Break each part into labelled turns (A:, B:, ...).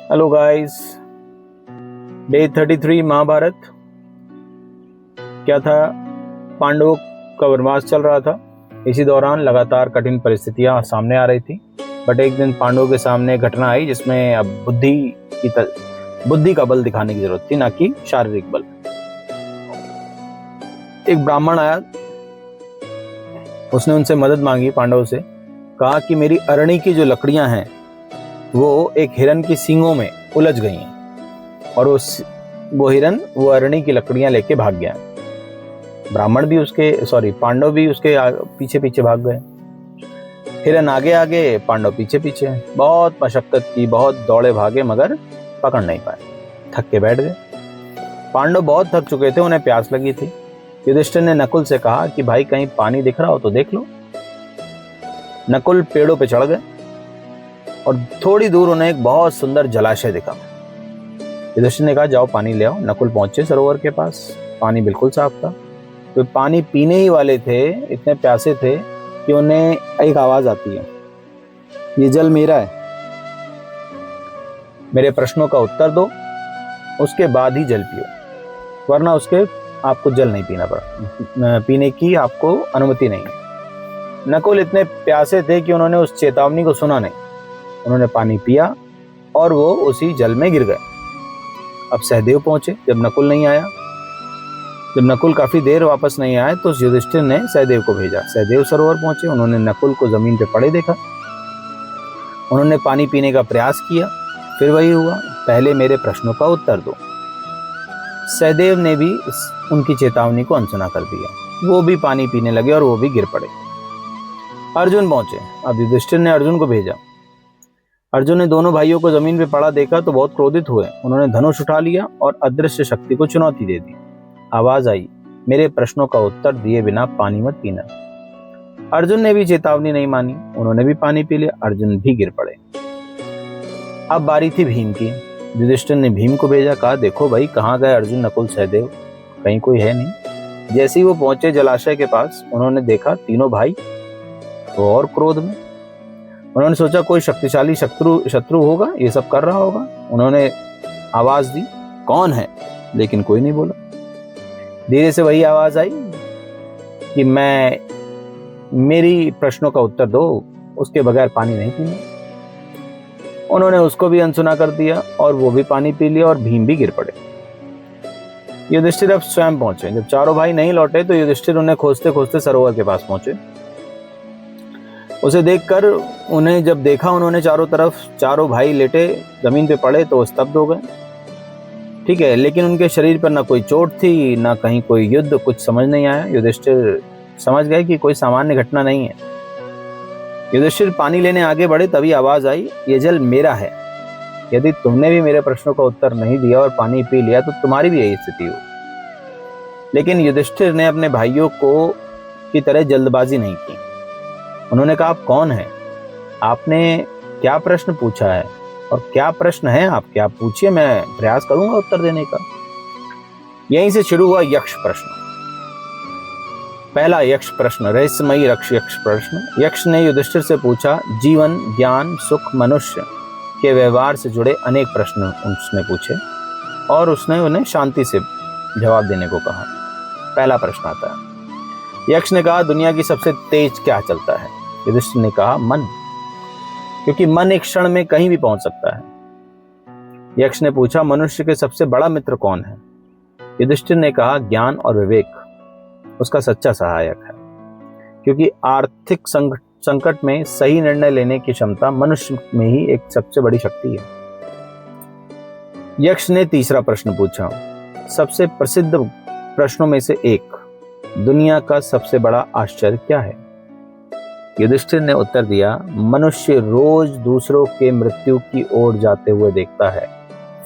A: Hello guys, day 33 Mahabharat. क्या था, पांडवों का वनवास चल रहा था। इसी दौरान लगातार कठिन परिस्थितियां सामने आ रही थी। बट एक दिन पांडवों के सामने एक घटना आई जिसमें अब बुद्धि का बल दिखाने की जरूरत थी, ना कि शारीरिक बल। एक ब्राह्मण आया, उसने उनसे मदद मांगी, पांडवों से कहा कि मेरी अरणी की जो लकड़ियां हैं वो एक हिरन की सींगों में उलझ गई हैं और वो हिरन वो अरणी की लकड़ियां लेके भाग गया। पांडव भी उसके पीछे पीछे भाग गए। हिरन आगे आगे, पांडव पीछे पीछे। बहुत मशक्कत की, बहुत दौड़े भागे, मगर पकड़ नहीं पाए, थक के बैठ गए। पांडव बहुत थक चुके थे, उन्हें प्यास लगी थी। युधिष्ठिर ने नकुल से कहा कि भाई कहीं पानी दिख रहा हो तो देख लो। नकुल पेड़ों पे चढ़ गए और थोड़ी दूर उन्हें एक बहुत सुंदर जलाशय दिखा। युधिष्ठिर ने कहा जाओ पानी ले आओ। नकुल पहुंचे सरोवर के पास। पानी बिल्कुल साफ था। तो पानी पीने ही वाले थे, इतने प्यासे थे कि उन्हें एक आवाज आती है, ये जल मेरा है, मेरे प्रश्नों का उत्तर दो, उसके बाद ही जल पियो, वरना उसके आपको जल नहीं पीने की आपको अनुमति नहीं है। नकुल इतने प्यासे थे कि उन्होंने उस चेतावनी को सुना नहीं। उन्होंने पानी पिया और वो उसी जल में गिर गए। अब सहदेव पहुंचे। जब नकुल काफी देर वापस नहीं आए तो युधिष्ठिर ने सहदेव को भेजा। सहदेव सरोवर पहुंचे। उन्होंने नकुल को जमीन पे पड़े देखा। उन्होंने पानी पीने का प्रयास किया, फिर वही हुआ, पहले मेरे प्रश्नों का उत्तर दो। सहदेव ने भी उनकी चेतावनी को अनसुना कर दिया। वो भी पानी पीने लगे और वो भी गिर पड़े। अर्जुन पहुंचे। अब युधिष्ठिर ने अर्जुन को भेजा। अर्जुन ने दोनों भाइयों को जमीन पे पड़ा देखा तो बहुत क्रोधित हुए। उन्होंने धनुष उठा लिया और अदृश्य शक्ति को चुनौती दे दी। आवाज आई, मेरे प्रश्नों का उत्तर दिए बिना पानी मत पीना। अर्जुन ने भी चेतावनी नहीं मानी। उन्होंने भी पानी पी लिया। अर्जुन भी गिर पड़े। अब बारी थी भीम की। युधिष्ठिर ने भीम को भेजा, कहा देखो भाई कहाँ गए अर्जुन, नकुल, सहदेव, कहीं कोई है नहीं। जैसे ही वो पहुंचे जलाशय के पास, उन्होंने देखा तीनों भाई वो और क्रोध में। उन्होंने सोचा कोई शक्तिशाली शत्रु होगा, ये सब कर रहा होगा। उन्होंने आवाज दी, कौन है, लेकिन कोई नहीं बोला। धीरे से वही आवाज आई कि मेरी प्रश्नों का उत्तर दो, उसके बगैर पानी नहीं पीना। उन्होंने उसको भी अनसुना कर दिया और वो भी पानी पी लिया और भीम भी गिर पड़े। युधिष्ठिर अब स्वयं पहुंचे। जब चारों भाई नहीं लौटे तो युधिष्ठिर उन्हें खोजते खोजते सरोवर के पास पहुंचे। उसे देखकर उन्हें जब देखा, उन्होंने चारों तरफ चारों भाई लेटे जमीन पे पड़े तो स्तब्ध हो गए। ठीक है, लेकिन उनके शरीर पर ना कोई चोट थी, ना कहीं कोई युद्ध, कुछ समझ नहीं आया। युधिष्ठिर समझ गए कि कोई सामान्य घटना नहीं है। युधिष्ठिर पानी लेने आगे बढ़े, तभी आवाज आई, ये जल मेरा है। यदि तुमने भी मेरे प्रश्नों का उत्तर नहीं दिया और पानी पी लिया तो तुम्हारी भी यही स्थिति हो। लेकिन युधिष्ठिर ने अपने भाइयों को की तरह जल्दबाजी नहीं की। उन्होंने कहा आप कौन हैं, आपने क्या प्रश्न पूछा है और क्या प्रश्न है आपके, आप पूछिए, मैं प्रयास करूंगा उत्तर देने का। यहीं से शुरू हुआ यक्ष प्रश्न। पहला यक्ष प्रश्न, रहस्यमयी यक्ष प्रश्न। यक्ष ने युधिष्ठिर से पूछा, जीवन, ज्ञान, सुख, मनुष्य के व्यवहार से जुड़े अनेक प्रश्न उसने पूछे और उसने उन्हें शांति से जवाब देने को कहा। पहला प्रश्न आता है, यक्ष ने कहा दुनिया की सबसे तेज क्या चलता है? युधिष्ठिर ने कहा मन, क्योंकि मन एक क्षण में कहीं भी पहुंच सकता है। यक्ष ने पूछा मनुष्य के सबसे बड़ा मित्र कौन है? युधिष्ठिर ने कहा ज्ञान और विवेक उसका सच्चा सहायक है, क्योंकि आर्थिक संकट में सही निर्णय लेने की क्षमता मनुष्य में ही एक सबसे बड़ी शक्ति है। यक्ष ने तीसरा प्रश्न पूछा, सबसे प्रसिद्ध प्रश्नों में से एक, दुनिया का सबसे बड़ा आश्चर्य क्या है? युधिष्ठिर ने उत्तर दिया, मनुष्य रोज दूसरों के मृत्यु की ओर जाते हुए देखता है,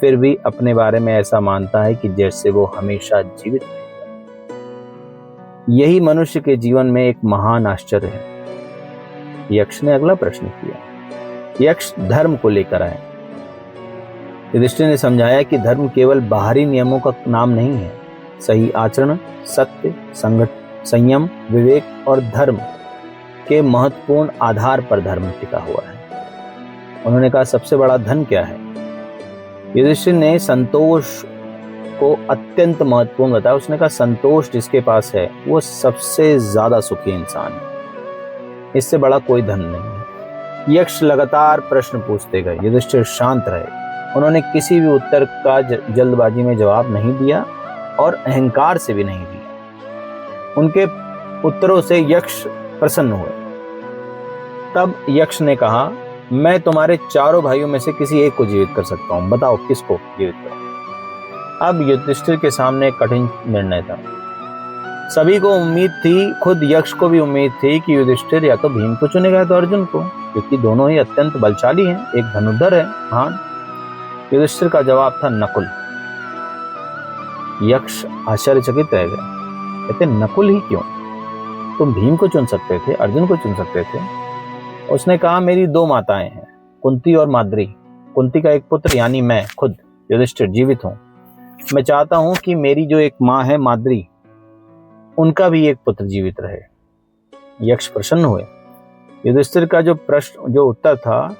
A: फिर भी अपने बारे में ऐसा मानता है कि जैसे वो हमेशा जीवित रहेगा। यही मनुष्य के जीवन में एक महान आश्चर्य है। यक्ष ने अगला प्रश्न किया। यक्ष धर्म को लेकर आए। युधिष्ठिर ने समझाया कि धर्म केवल बाहरी नियमों का नाम नहीं है। सही आचरण, सत्य, संयम, विवेक और धर्म के महत्वपूर्ण आधार पर धर्म टिका हुआ है। उन्होंने कहा सबसे बड़ा धन क्या है? युधिष्ठिर ने संतोष को अत्यंत महत्वपूर्ण बताया। उसने कहा संतोष जिसके पास है वो सबसे ज्यादा सुखी इंसान है, इससे बड़ा कोई धन नहीं है। यक्ष लगातार प्रश्न पूछते गए, युधिष्ठिर शांत रहे। उन्होंने किसी भी उत्तर का जल्दबाजी में जवाब नहीं दिया और अहंकार से भी नहीं दिया। उनके उत्तरों से यक्ष प्रसन्न हुए। तब यक्ष ने कहा, मैं तुम्हारे चारों भाइयों में से किसी एक को जीवित कर सकता हूं, बताओ किसको जीवित करो। अब युधिष्ठिर के सामने एक कठिन निर्णय था। सभी को उम्मीद थी, खुद यक्ष को भी उम्मीद थी कि युधिष्ठिर या तो भीम को चुनेगा या तो अर्जुन को, क्योंकि दोनों ही अत्यंत बलशाली हैं, एक धनुर्धर है महान। युधिष्ठिर का जवाब था नकुल। यक्ष आश्चर्यचकित रह गए, कहते नकुल ही क्यों? तुम भीम को चुन सकते थे, अर्जुन को चुन सकते थे। उसने कहा मेरी दो माताएं हैं, कुंती और माद्री। कुंती का एक पुत्र यानी मैं खुद युधिष्ठिर जीवित हूं। मैं चाहता हूं कि मेरी जो एक माँ है माद्री, उनका भी एक पुत्र जीवित रहे। यक्ष प्रसन्न हुए। युधिष्ठिर का जो उत्तर था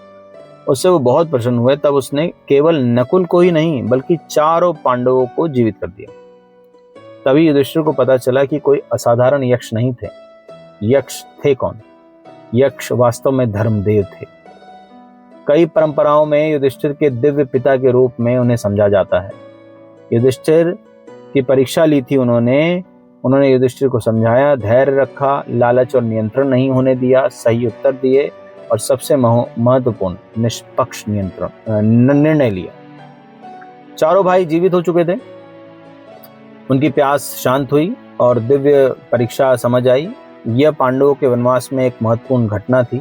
A: उससे वो बहुत प्रसन्न हुए। तब उसने केवल नकुल को ही नहीं बल्कि चारों पांडवों को जीवित कर दिया। तभी युधिष्ठिर को पता चला कि कोई असाधारण यक्ष नहीं थे। यक्ष थे कौन? यक्ष वास्तव में धर्मदेव थे। कई परंपराओं में युधिष्ठिर के दिव्य पिता के रूप में उन्हें समझा जाता है। युधिष्ठिर की परीक्षा ली थी उन्होंने युधिष्ठिर को समझाया, धैर्य रखा, लालच और नियंत्रण नहीं होने दिया, सही उत्तर दिए और सबसे महत्वपूर्ण निष्पक्ष निर्णय लिया। चारों भाई जीवित हो चुके थे। उनकी प्यास शांत हुई और दिव्य परीक्षा समझ आई। यह पांडवों के वनवास में एक महत्वपूर्ण घटना थी।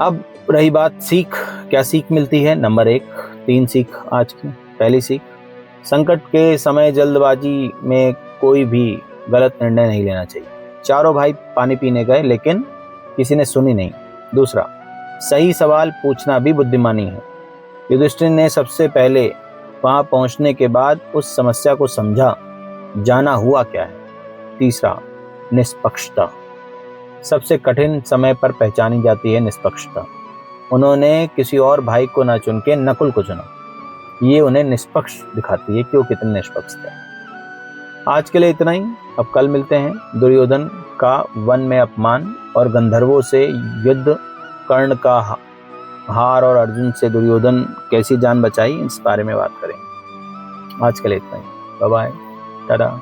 A: अब रही बात सीख, क्या सीख मिलती है? नंबर 1, 3 सीख आज की। पहली सीख, संकट के समय जल्दबाजी में कोई भी गलत निर्णय नहीं लेना चाहिए। चारों भाई पानी पीने गए लेकिन किसी ने सुनी नहीं। दूसरा, सही सवाल पूछना भी बुद्धिमानी है। युधिष्ठिर ने सबसे पहले वहां पहुंचने के बाद उस समस्या को समझा, जाना हुआ क्या है। तीसरा, निष्पक्षता। सबसे कठिन समय पर पहचानी जाती है निष्पक्षता। उन्होंने किसी और भाई को न चुन के नकुल को चुना। ये उन्हें निष्पक्ष दिखाती है कि वो कितने निष्पक्ष थे। आज के लिए इतना ही। अब कल मिलते हैं। दुर्योधन का वन में अपमान और गंधर्वों से युद्ध, कर्ण का हार और अर्जुन से दुर्योधन कैसी जान बचाई, इस बारे में बात करेंगे। आज के लिए इतना ही। Bye bye, Tata.